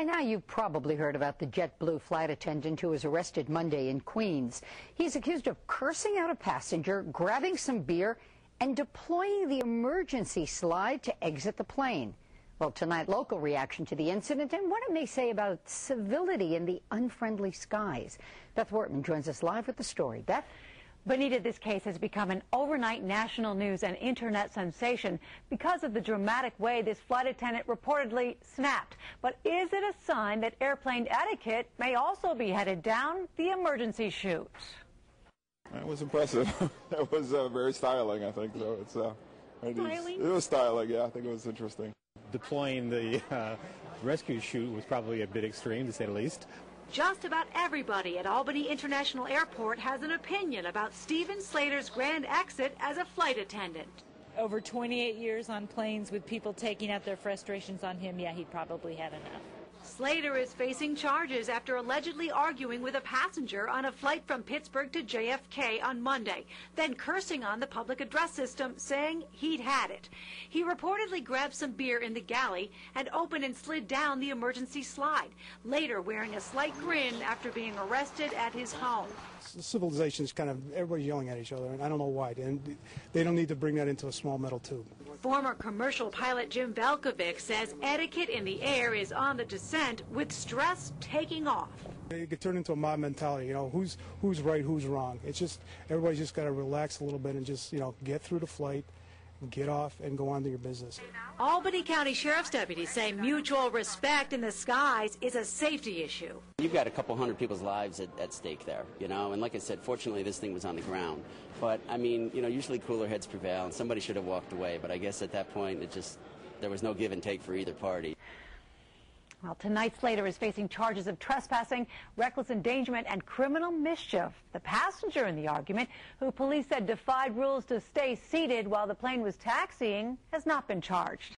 By now, you've probably heard about the JetBlue flight attendant who was arrested Monday in Queens. He's accused of cursing out a passenger, grabbing some beer, and deploying the emergency slide to exit the plane. Well, tonight, local reaction to the incident and what it may say about civility in the unfriendly skies. Beth Wortman joins us live with the story. Beth? Bonita, this case has become an overnight national news and internet sensation because of the dramatic way this flight attendant reportedly snapped. But is it a sign that airplane etiquette may also be headed down the emergency chute? It was impressive. It was very styling, I think. So it's styling? It was styling, yeah. I think it was interesting. Deploying the rescue chute was probably a bit extreme, to say the least. Just about everybody at Albany International Airport has an opinion about Steven Slater's grand exit as a flight attendant. Over 28 years on planes with people taking out their frustrations on him, yeah, he'd probably had enough. Slater is facing charges after allegedly arguing with a passenger on a flight from Pittsburgh to JFK on Monday, then cursing on the public address system, saying he'd had it. He reportedly grabbed some beer in the galley and opened and slid down the emergency slide, later wearing a slight grin after being arrested at his home. Civilization is kind of, everybody's yelling at each other, and I don't know why. And they don't need to bring that into a small metal tube. Former commercial pilot Jim Velkovic says etiquette in the air is on the descent, with stress taking off. It could turn into a mob mentality, you know, who's right, who's wrong. It's just, everybody's just got to relax a little bit and just, you know, get through the flight, get off, and go on to your business. Albany County Sheriff's deputies say mutual respect in the skies is a safety issue. You've got a couple hundred people's lives at stake there, you know, and like I said, fortunately this thing was on the ground. But, I mean, you know, usually cooler heads prevail, and somebody should have walked away, but I guess at that point there was no give and take for either party. Well, tonight Slater is facing charges of trespassing, reckless endangerment, and criminal mischief. The passenger in the argument, who police said defied rules to stay seated while the plane was taxiing, has not been charged.